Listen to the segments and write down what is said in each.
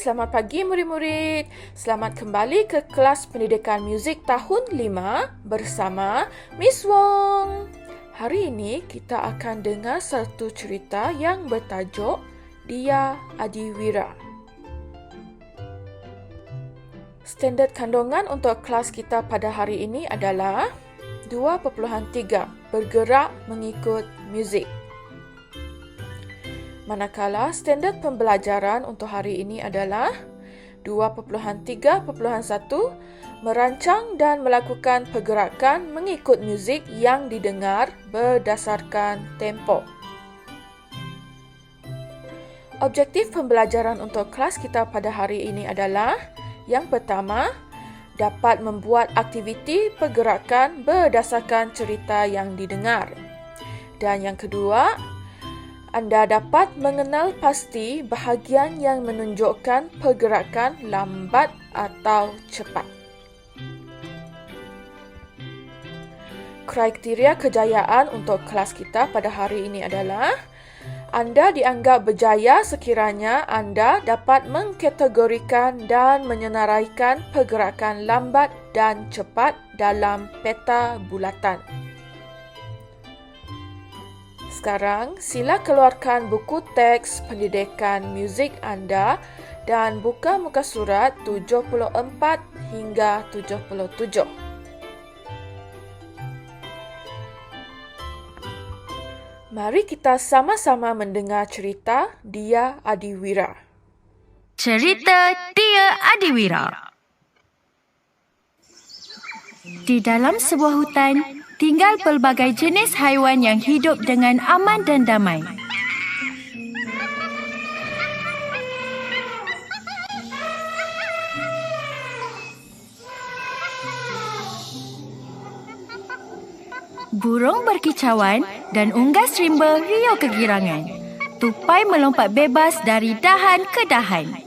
selamat pagi murid-murid. Selamat kembali ke kelas pendidikan muzik tahun 5 bersama Miss Wong. Hari ini kita akan dengar satu cerita yang bertajuk Dia Adiwira. Standard kandungan untuk kelas kita pada hari ini adalah 2.3 bergerak mengikut muzik. Manakala standard pembelajaran untuk hari ini adalah 2.3.1 merancang dan melakukan pergerakan mengikut muzik yang didengar berdasarkan tempo. Objektif pembelajaran untuk kelas kita pada hari ini adalah yang pertama, dapat membuat aktiviti pergerakan berdasarkan cerita yang didengar. Dan yang kedua, anda dapat mengenal pasti bahagian yang menunjukkan pergerakan lambat atau cepat. Kriteria kejayaan untuk kelas kita pada hari ini adalah anda dianggap berjaya sekiranya anda dapat mengkategorikan dan menyenaraikan pergerakan lambat dan cepat dalam peta bulatan. Sekarang, sila keluarkan buku teks pendidikan muzik anda dan buka muka surat 74 hingga 77. Mari kita sama-sama mendengar cerita Dia Adiwira. Cerita Dia Adiwira. Di dalam sebuah hutan, tinggal pelbagai jenis haiwan yang hidup dengan aman dan damai. Burung berkicauan dan unggas rimba riuh kegirangan. Tupai melompat bebas dari dahan ke dahan.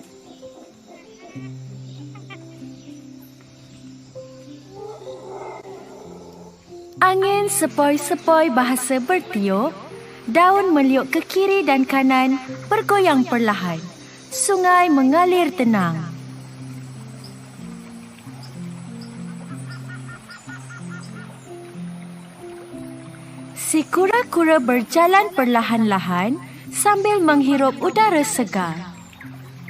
Angin sepoi-sepoi bahasa bertiup, daun meliuk ke kiri dan kanan, bergoyang perlahan. Sungai mengalir tenang. Si kura-kura berjalan perlahan-lahan sambil menghirup udara segar.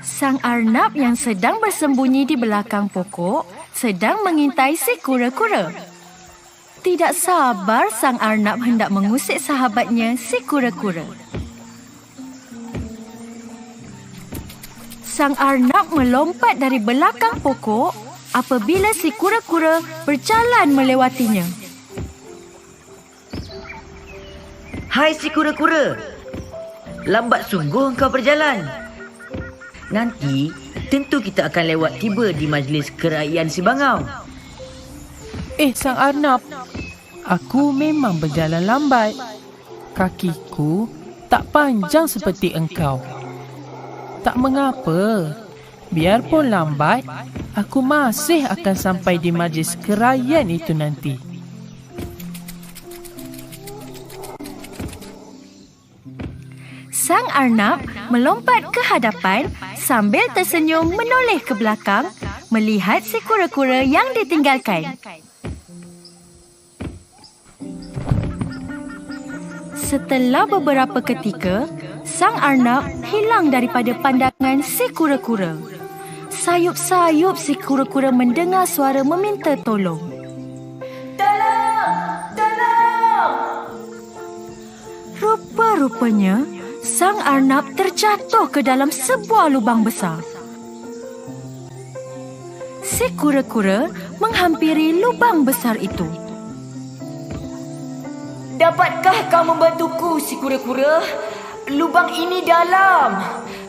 Sang arnab yang sedang bersembunyi di belakang pokok sedang mengintai si kura-kura. Tidak sabar sang arnab hendak mengusik sahabatnya si kura-kura. Sang arnab melompat dari belakang pokok apabila si kura-kura berjalan melewatinya. Hai si kura-kura, lambat sungguh engkau berjalan. Nanti tentu kita akan lewat tiba di majlis kerajaan si bangau. Sang arnab, aku memang berjalan lambat. Kakiku tak panjang seperti engkau. Tak mengapa. Biarpun lambat, aku masih akan sampai di majlis kerajaan itu nanti. Sang arnab melompat ke hadapan sambil tersenyum menoleh ke belakang melihat si kura-kura yang ditinggalkan. Setelah beberapa ketika, sang arnab hilang daripada pandangan si kura-kura. Sayup-sayup si kura-kura mendengar suara meminta tolong. Tolong! Tolong! Rupa-rupanya, sang arnab terjatuh ke dalam sebuah lubang besar. Si kura-kura menghampiri lubang besar itu. Dapatkah kau membantuku, si kura-kura? Lubang ini dalam.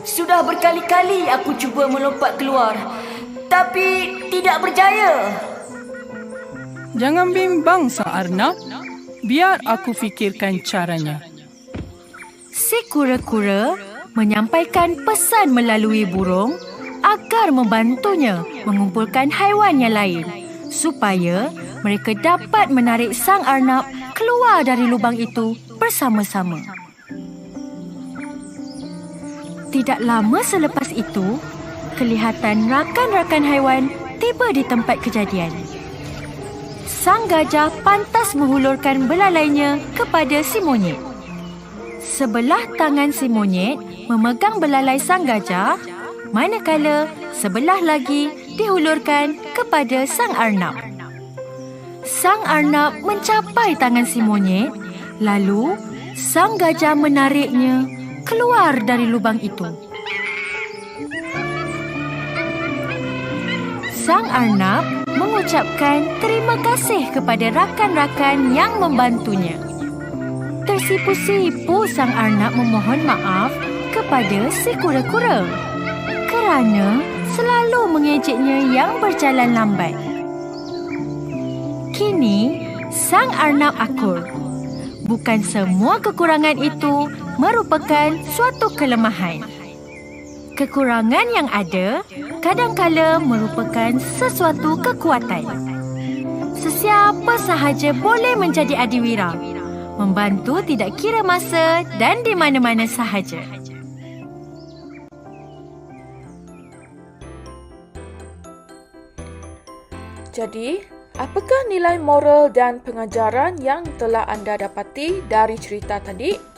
Sudah berkali-kali aku cuba melompat keluar, tapi tidak berjaya. Jangan bimbang, Sang Arnab. Biar aku fikirkan caranya. Si kura-kura menyampaikan pesan melalui burung agar membantunya mengumpulkan haiwan yang lain supaya mereka dapat menarik sang arnab keluar dari lubang itu bersama-sama. Tidak lama selepas itu, kelihatan rakan-rakan haiwan tiba di tempat kejadian. Sang gajah pantas menghulurkan belalainya kepada si monyet. Sebelah tangan si monyet memegang belalai sang gajah, manakala sebelah lagi dihulurkan kepada sang arnab. Sang arnab mencapai tangan si monyet, lalu sang gajah menariknya keluar dari lubang itu. Sang arnab mengucapkan terima kasih kepada rakan-rakan yang membantunya. Tersipu-sipu sang arnab memohon maaf kepada si kura-kura kerana selalu mengejeknya yang berjalan lambat. Kini, sang arnab akur. Bukan semua kekurangan itu merupakan suatu kelemahan. Kekurangan yang ada kadang-kala merupakan sesuatu kekuatan. Sesiapa sahaja boleh menjadi adiwira, membantu tidak kira masa dan di mana-mana sahaja. Jadi, apakah nilai moral dan pengajaran yang telah anda dapati dari cerita tadi?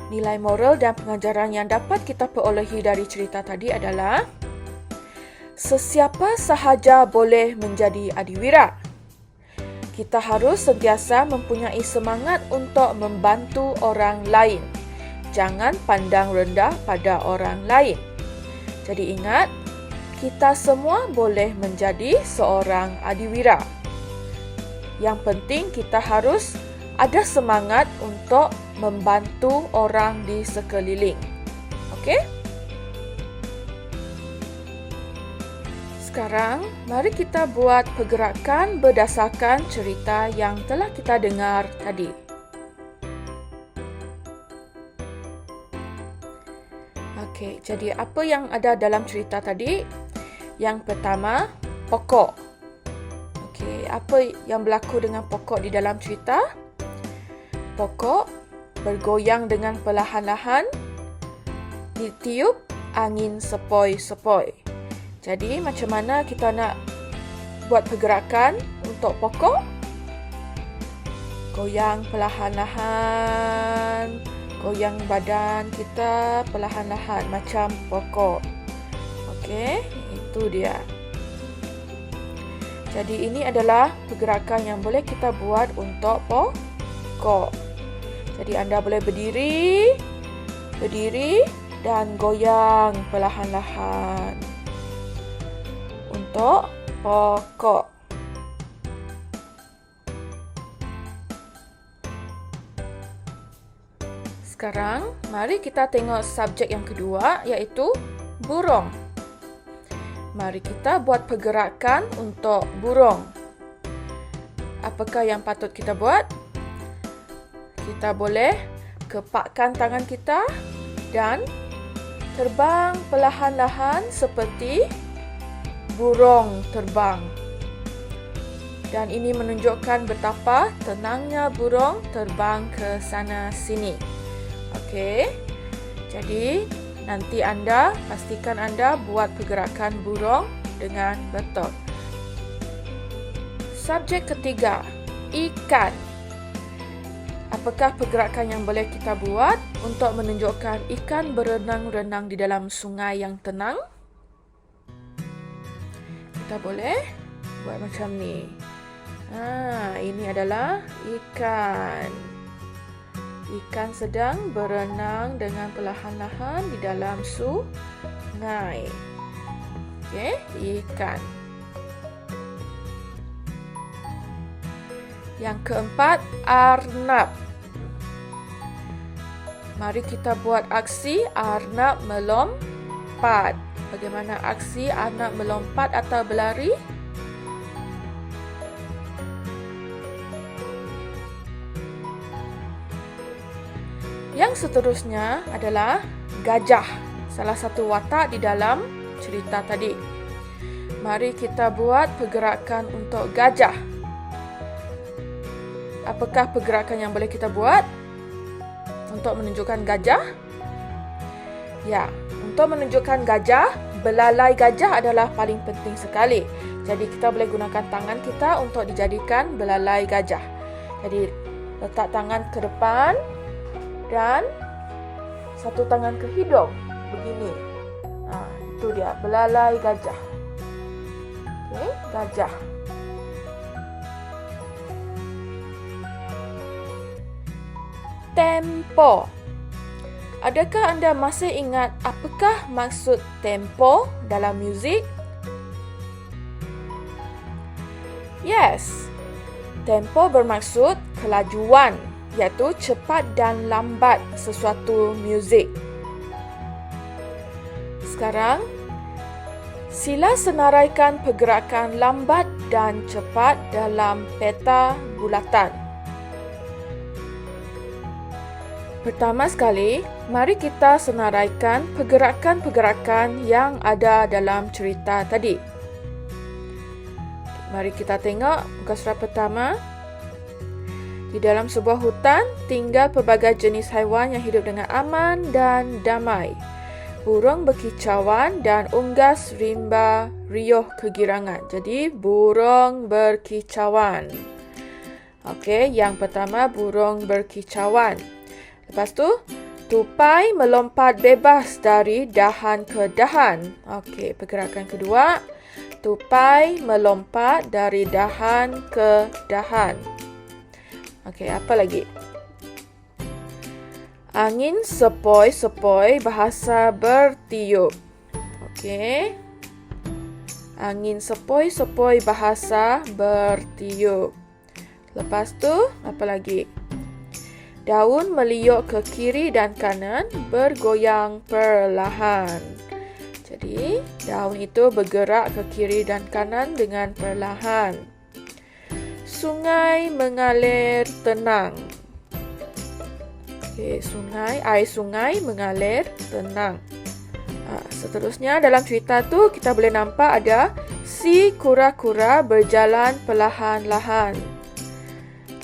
Nilai moral dan pengajaran yang dapat kita perolehi dari cerita tadi adalah sesiapa sahaja boleh menjadi adiwira. Kita harus sentiasa mempunyai semangat untuk membantu orang lain. Jangan pandang rendah pada orang lain. Jadi ingat, kita semua boleh menjadi seorang adiwira. Yang penting kita harus ada semangat untuk membantu orang di sekeliling. Okey? Sekarang, mari kita buat pergerakan berdasarkan cerita yang telah kita dengar tadi. Okey, jadi apa yang ada dalam cerita tadi? Yang pertama, pokok. Okey, apa yang berlaku dengan pokok di dalam cerita? Pokok bergoyang dengan perlahan-lahan ditiup angin sepoi-sepoi. Jadi, macam mana kita nak buat pergerakan untuk pokok? Goyang perlahan-lahan, goyang badan kita perlahan-lahan macam pokok. Okey, itu dia. Jadi ini adalah pergerakan yang boleh kita buat untuk pokok. Jadi anda boleh berdiri dan goyang perlahan-lahan untuk pokok. Sekarang, mari kita tengok subjek yang kedua, iaitu burung. Mari kita buat pergerakan untuk burung. Apakah yang patut kita buat? Kita boleh kepakkan tangan kita dan terbang perlahan-lahan seperti burung terbang. Dan ini menunjukkan betapa tenangnya burung terbang ke sana sini. Okey. Jadi, nanti anda pastikan anda buat pergerakan burung dengan betul. Subjek ketiga, ikan. Apakah pergerakan yang boleh kita buat untuk menunjukkan ikan berenang-renang di dalam sungai yang tenang? Kita boleh buat macam ni. Ini adalah ikan. Ikan sedang berenang dengan perlahan-lahan di dalam sungai. Okey, ikan. Yang keempat, arnab. Mari kita buat aksi arnab melompat. Bagaimana aksi arnab melompat atau berlari? Yang seterusnya adalah gajah, salah satu watak di dalam cerita tadi. Mari kita buat pergerakan untuk gajah. Apakah pergerakan yang boleh kita buat untuk menunjukkan gajah? Ya, untuk menunjukkan gajah, belalai gajah adalah paling penting sekali. Jadi kita boleh gunakan tangan kita untuk dijadikan belalai gajah. Jadi letak tangan ke depan dan satu tangan ke hidung. Begini. Itu dia, belalai gajah. Okey, gajah. Tempo. Adakah anda masih ingat apakah maksud tempo dalam muzik? Yes. Tempo bermaksud kelajuan, iaitu cepat dan lambat sesuatu muzik. Sekarang, sila senaraikan pergerakan lambat dan cepat dalam peta bulatan. Pertama sekali, mari kita senaraikan pergerakan-pergerakan yang ada dalam cerita tadi. Mari kita tengok muka surat pertama. Di dalam sebuah hutan, tinggal pelbagai jenis haiwan yang hidup dengan aman dan damai. Burung berkicauan dan unggas rimba riuh kegirangan. Jadi, burung berkicauan. Okey, yang pertama burung berkicauan. Lepas tu, tupai melompat bebas dari dahan ke dahan. Okey, pergerakan kedua. Tupai melompat dari dahan ke dahan. Okey, apa lagi? Angin sepoi-sepoi bahasa bertiup. Okey. Angin sepoi-sepoi bahasa bertiup. Lepas tu, apa lagi? Daun meliuk ke kiri dan kanan, bergoyang perlahan. Jadi, daun itu bergerak ke kiri dan kanan dengan perlahan. Sungai mengalir tenang. Okey, air sungai mengalir tenang. Seterusnya dalam cerita tu kita boleh nampak ada si kura-kura berjalan perlahan-lahan.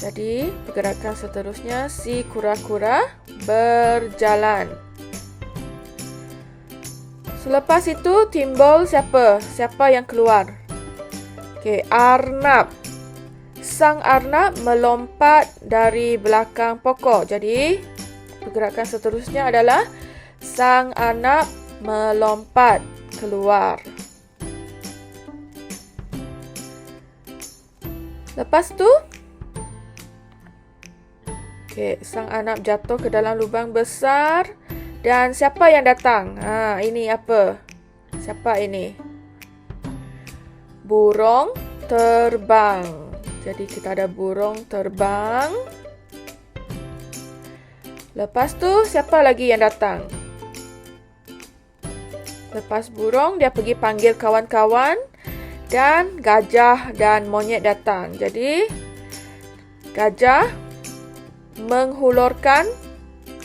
Jadi, pergerakan seterusnya si kura-kura berjalan. Selepas itu timbul siapa? Siapa yang keluar? Okey, arnab. Sang arnab melompat dari belakang pokok. Jadi, pergerakan seterusnya adalah sang arnab melompat keluar. Lepas tu, sang arnab jatuh ke dalam lubang besar. Dan siapa yang datang? Ini apa? Siapa ini? Burung terbang. Jadi kita ada burung terbang. Lepas tu, siapa lagi yang datang? Lepas burung, dia pergi panggil kawan-kawan. Dan gajah dan monyet datang. Jadi, gajah menghulurkan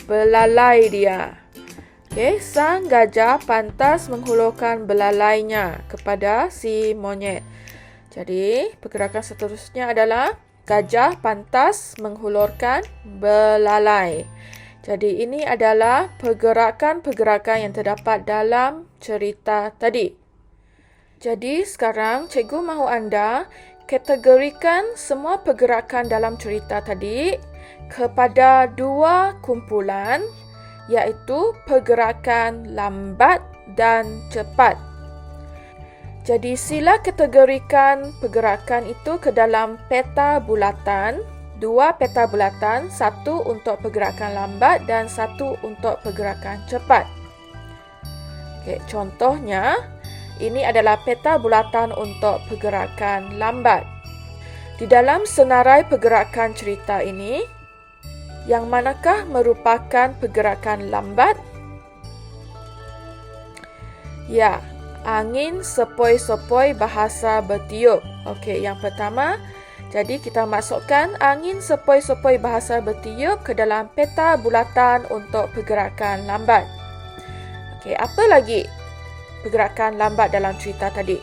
belalai dia. Okey, sang gajah pantas menghulurkan belalainya kepada si monyet. Jadi, pergerakan seterusnya adalah gajah pantas menghulurkan belalai. Jadi, ini adalah pergerakan-pergerakan yang terdapat dalam cerita tadi. Jadi, sekarang cikgu mahu anda kategorikan semua pergerakan dalam cerita tadi kepada dua kumpulan, iaitu pergerakan lambat dan cepat. Jadi sila kategorikan pergerakan itu ke dalam peta bulatan, dua peta bulatan, satu untuk pergerakan lambat dan satu untuk pergerakan cepat. Okey, contohnya, ini adalah peta bulatan untuk pergerakan lambat. Di dalam senarai pergerakan cerita ini, yang manakah merupakan pergerakan lambat? Ya, angin sepoi-sepoi bahasa bertiup. Okey, yang pertama, jadi kita masukkan angin sepoi-sepoi bahasa bertiup ke dalam peta bulatan untuk pergerakan lambat. Okey, apa lagi pergerakan lambat dalam cerita tadi?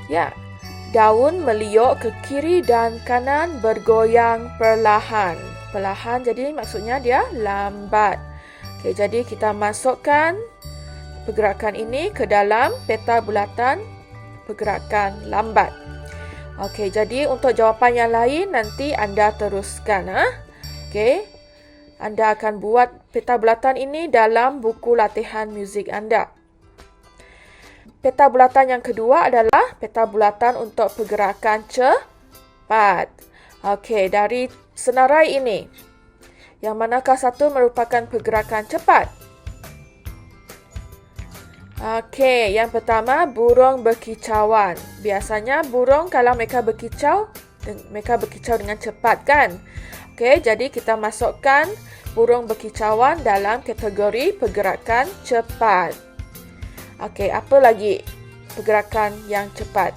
Ya, daun meliuk ke kiri dan kanan bergoyang perlahan. Perlahan jadi maksudnya dia lambat. Okey, jadi kita masukkan pergerakan ini ke dalam peta bulatan pergerakan lambat. Okey, jadi untuk jawapan yang lain nanti anda teruskan. Okey, anda akan buat peta bulatan ini dalam buku latihan muzik anda. Peta bulatan yang kedua adalah peta bulatan untuk pergerakan cepat. Okey, dari senarai ini, yang manakah satu merupakan pergerakan cepat? Okey, yang pertama burung berkicauan. Biasanya burung kalau mereka berkicau dengan cepat kan? Okey, jadi kita masukkan burung berkicauan dalam kategori pergerakan cepat. Okey, apa lagi pergerakan yang cepat?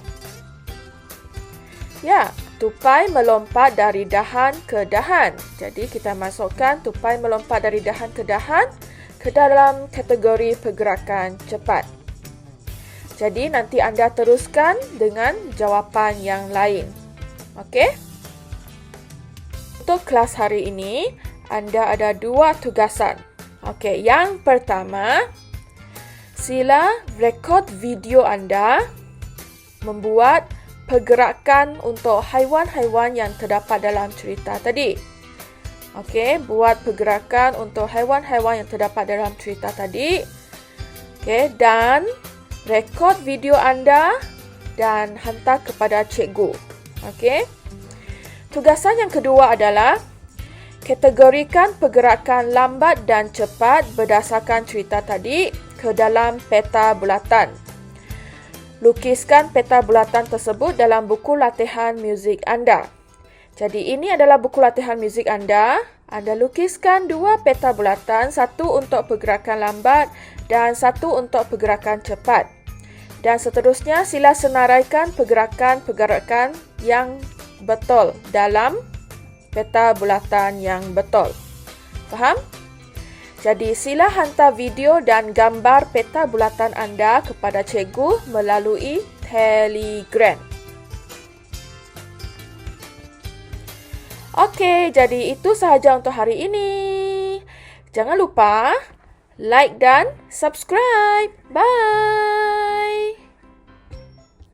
Ya, tupai melompat dari dahan ke dahan. Jadi kita masukkan tupai melompat dari dahan ke dalam kategori pergerakan cepat. Jadi nanti anda teruskan dengan jawapan yang lain. Okey? Untuk kelas hari ini, anda ada 2 tugasan. Okey, yang pertama, sila rekod video anda membuat pergerakan untuk haiwan-haiwan yang terdapat dalam cerita tadi. Okey, buat pergerakan untuk haiwan-haiwan yang terdapat dalam cerita tadi. Okey, dan rekod video anda dan hantar kepada cikgu. Okey. Tugasan yang kedua adalah kategorikan pergerakan lambat dan cepat berdasarkan cerita tadi ke dalam peta bulatan. Lukiskan peta bulatan tersebut dalam buku latihan muzik anda. Jadi ini adalah buku latihan muzik anda. Anda lukiskan 2 peta bulatan, satu untuk pergerakan lambat dan satu untuk pergerakan cepat. Dan seterusnya sila senaraikan pergerakan-pergerakan yang betul dalam peta bulatan yang betul. Faham? Jadi sila hantar video dan gambar peta bulatan anda kepada cikgu melalui Telegram. Okey, jadi itu sahaja untuk hari ini. Jangan lupa like dan subscribe. Bye.